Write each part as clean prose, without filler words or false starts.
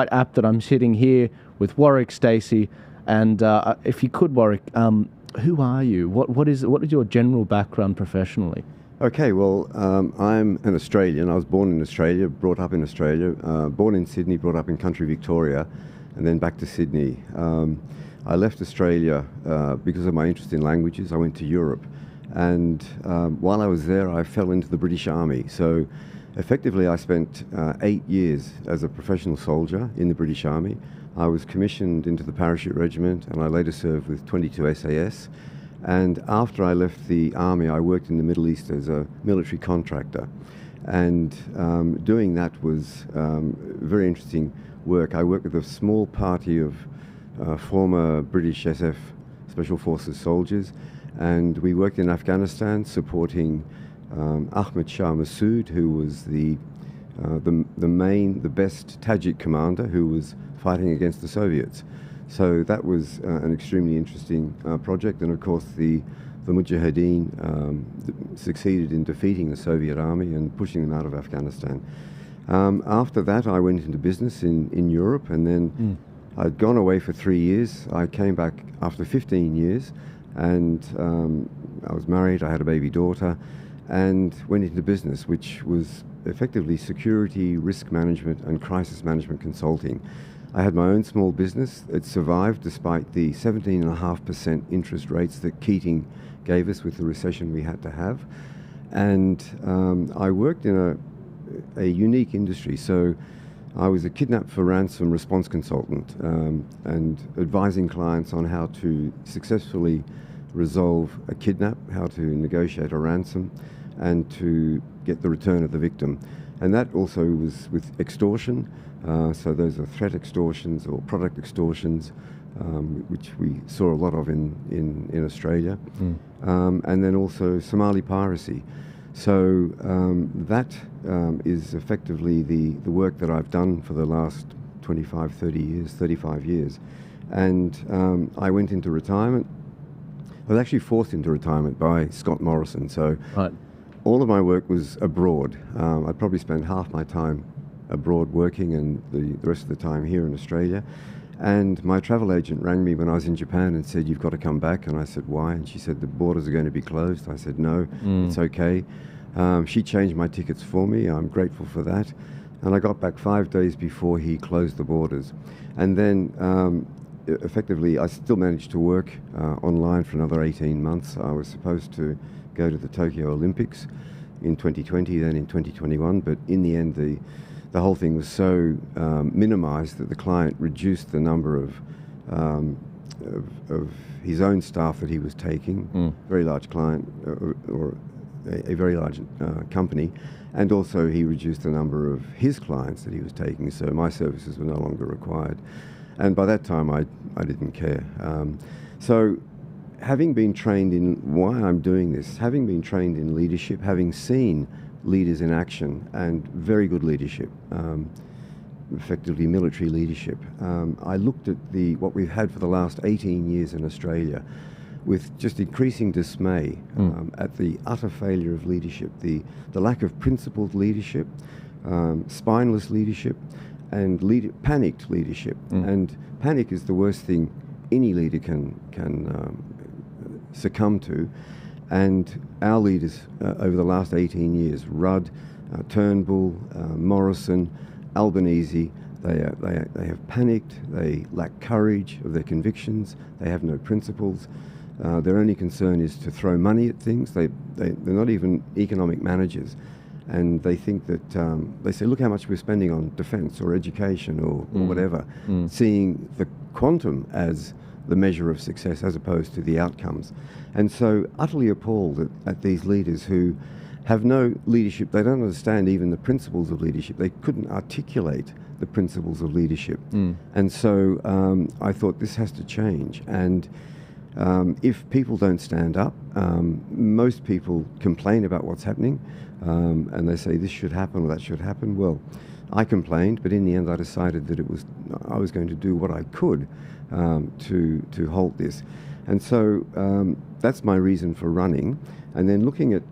quite apt that I'm sitting here with Warwick, Stacey, and if you could, Warwick, who are you? What is your general background professionally? Okay, well, I'm an Australian. I was born in Australia, brought up in Australia, born in Sydney, brought up in country Victoria, and then back to Sydney. I left Australia because of my interest in languages. I went to Europe, and while I was there, I fell into the British Army. So effectively, I spent 8 years as a professional soldier in the British Army. I was commissioned into the Parachute Regiment, and I later served with 22 SAS. And after I left the Army, I worked in the Middle East as a military contractor. And doing that was very interesting work. I worked with a small party of former British SF Special Forces soldiers, and we worked in Afghanistan supporting Ahmed Shah Massoud, who was the best Tajik commander who was fighting against the Soviets. So that was an extremely interesting project, and of course the Mujahideen succeeded in defeating the Soviet army and pushing them out of Afghanistan. After that, I went into business in Europe, and then I'd gone away for 3 years. I came back after 15 years, and I was married, I had a baby daughter, and went into business, which was effectively security, risk management, and crisis management consulting. I had my own small business. It survived despite the 17.5% interest rates that Keating gave us with the recession we had to have. And I worked in a unique industry. So I was a kidnap for ransom response consultant, and advising clients on how to successfully resolve a kidnap, how to negotiate a ransom, and to get the return of the victim. And that also was with extortion. So those are threat extortions or product extortions, which we saw a lot of in Australia. And then also Somali piracy. So that is effectively the work that I've done for the last 25, 30 years, 35 years. And I went into retirement. I was actually forced into retirement by Scott Morrison. So all of my work was abroad. I'd probably spend half my time abroad working and the rest of the time here in Australia. And my travel agent rang me when I was in Japan and said, "You've got to come back." And I said, "Why?" And she said, "The borders are going to be closed." I said, "No, it's okay." She changed my tickets for me. I'm grateful for that. And I got back 5 days before he closed the borders. And then effectively, I still managed to work online for another 18 months. I was supposed to go to the Tokyo Olympics in 2020, then in 2021. But in the end, the whole thing was so minimized that the client reduced the number of his own staff that he was taking, very large client or a very large company, and also he reduced the number of his clients that he was taking, so my services were no longer required. And by that time I didn't care. So having been trained in why I'm doing this, having been trained in leadership, having seen leaders in action and very good leadership, effectively military leadership. I looked at what we've had for the last 18 years in Australia with just increasing dismay at the utter failure of leadership, the lack of principled leadership, spineless leadership, and panicked leadership. And panic is the worst thing any leader can succumb to. And our leaders over the last 18 years, Rudd, Turnbull, Morrison, Albanese, they have panicked, they lack courage of their convictions, they have no principles. Their only concern is to throw money at things. They're not even economic managers. And they think that, they say, look how much we're spending on defence or education or whatever, seeing the quantum as the measure of success as opposed to the outcomes. And so utterly appalled at these leaders who have no leadership. They don't understand even the principles of leadership. They couldn't articulate the principles of leadership. And so I thought this has to change. And if people don't stand up, most people complain about what's happening, and they say this should happen or that should happen. Well, I complained, but in the end I decided that I was going to do what I could to halt this. And so that's my reason for running. And then looking at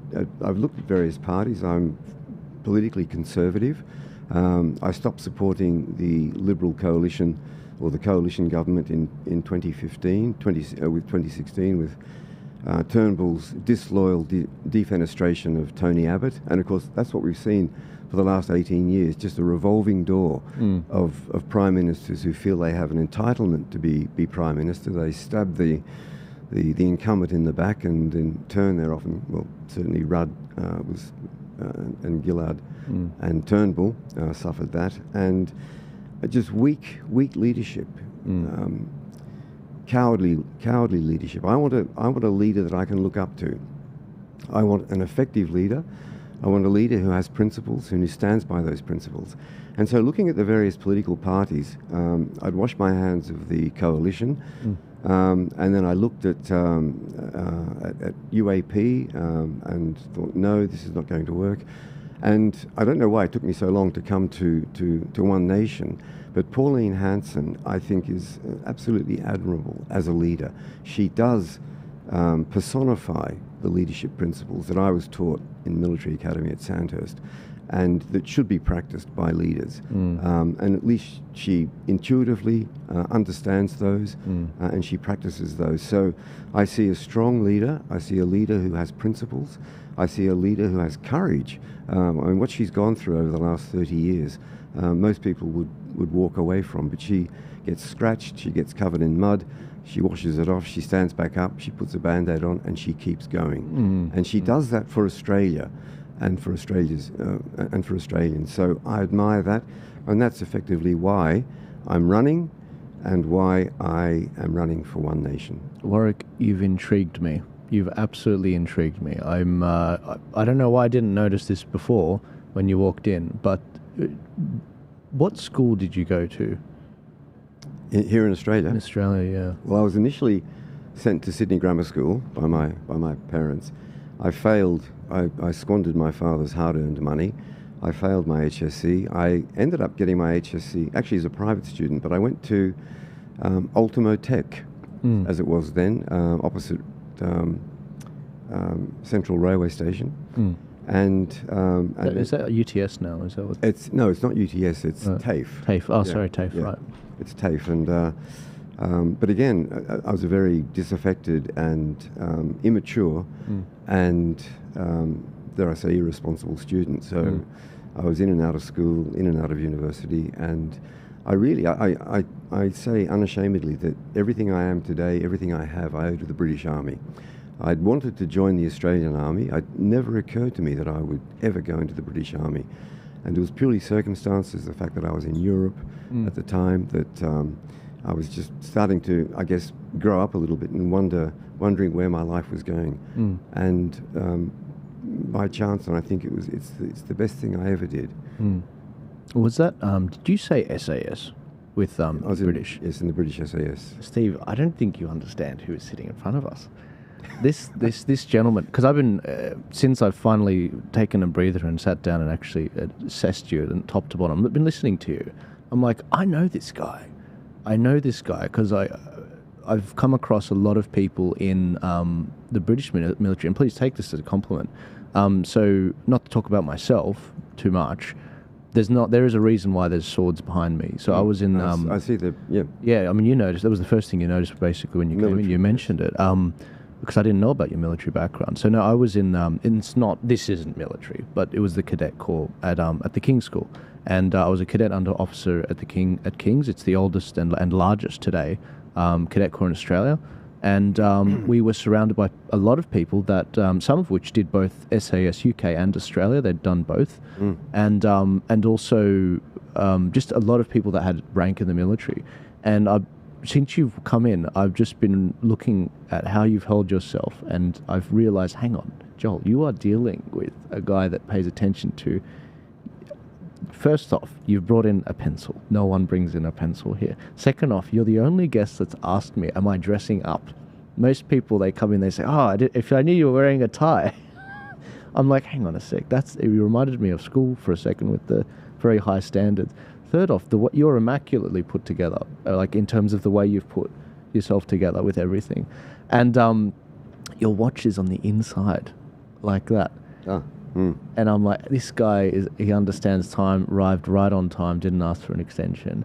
I've looked at various parties. I'm politically conservative. I stopped supporting the Liberal coalition or the coalition government in 2015, with 2016 with Turnbull's disloyal defenestration of Tony Abbott. And of course, that's what we've seen for the last 18 years, just a revolving door of prime ministers who feel they have an entitlement to be prime minister. They stab the incumbent in the back, and in turn they're often, well, certainly Rudd was, and Gillard and Turnbull suffered that. And just weak leadership. Cowardly leadership. I want a leader that I can look up to. I want an effective leader. I want a leader who has principles and who stands by those principles. And so, looking at the various political parties, I'd washed my hands of the coalition, and then I looked at UAP and thought, no, this is not going to work. And I don't know why it took me so long to come to One Nation. But Pauline Hanson, I think, is absolutely admirable as a leader. She does personify the leadership principles that I was taught in military academy at Sandhurst, and that should be practiced by leaders. And at least she intuitively understands those, and she practices those. So I see a strong leader. I see a leader who has principles. I see a leader who has courage. I mean, what she's gone through over the last 30 years, most people would walk away from, but she gets scratched, she gets covered in mud, she washes it off, she stands back up, she puts a band-aid on, and she keeps going. And she does that for Australia and for Australians. So I admire that, and that's effectively why I'm running and why I am running for One Nation. Warwick, you've intrigued me. You've absolutely intrigued me. I don't know why I didn't notice this before when you walked in, but what school did you go to? Here in Australia? In Australia, yeah. Well, I was initially sent to Sydney Grammar School by my parents. I failed. I squandered my father's hard-earned money. I failed my HSC. I ended up getting my HSC, actually as a private student, but I went to Ultimo Tech, as it was then, opposite Central Railway Station. And is that UTS now? Is that what? It's not UTS. It's TAFE. TAFE. Oh, yeah, sorry, TAFE. Yeah. Right. It's TAFE, and but again, I was a very disaffected and immature, and dare I say, irresponsible student. So I was in and out of school, in and out of university, and I really, I say unashamedly that everything I am today, everything I have, I owe to the British Army. I'd wanted to join the Australian Army. It never occurred to me that I would ever go into the British Army. And it was purely circumstances, the fact that I was in Europe at the time, that I was just starting to, I guess, grow up a little bit and wondering where my life was going. And by chance, and I think it's the best thing I ever did. Was that, did you say SAS with I was British? Yes, in the British SAS. Steve, I don't think you understand who is sitting in front of us. This gentleman, because I've been, since I've finally taken a breather and sat down and actually assessed you and top to bottom, I've been listening to you. I'm like, I know this guy. Because I've come across a lot of people in the British military, and please take this as a compliment. So not to talk about myself too much, there is a reason why there's swords behind me. So I was in... I see the... Yeah. Yeah, I mean, you noticed, that was the first thing you noticed basically when you came in. You mentioned it. Because I didn't know about your military background. So no, I was in, this isn't military, but it was the cadet corps at the King's School. And I was a cadet under officer at King's. It's the oldest and largest today cadet corps in Australia. And we were surrounded by a lot of people that, some of which did both SAS UK and Australia. They'd done both. And also just a lot of people that had rank in the military. And since you've come in, I've just been looking at how you've held yourself, and I've realised, hang on, Joel, you are dealing with a guy that pays attention to... First off, you've brought in a pencil. No one brings in a pencil here. Second off, you're the only guest that's asked me, am I dressing up? Most people, they come in, they say, if I knew you were wearing a tie. I'm like, hang on a sec. It reminded me of school for a second with the very high standards. Third off, you're immaculately put together, like in terms of the way you've put yourself together with everything. And your watch is on the inside, like that. And I'm like, this guy he understands time, arrived right on time, didn't ask for an extension.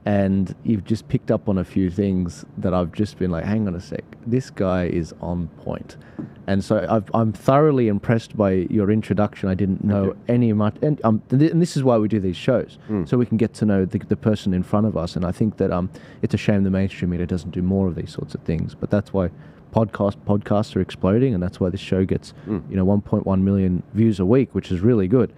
And you've just picked up on a few things that I've just been like, hang on a sec, this guy is on point. And so I'm thoroughly impressed by your introduction. I didn't know any much, and this is why we do these shows, so we can get to know the person in front of us. And I think that it's a shame the mainstream media doesn't do more of these sorts of things. But that's why podcasts are exploding, and that's why this show gets 1.1 million views a week, which is really good.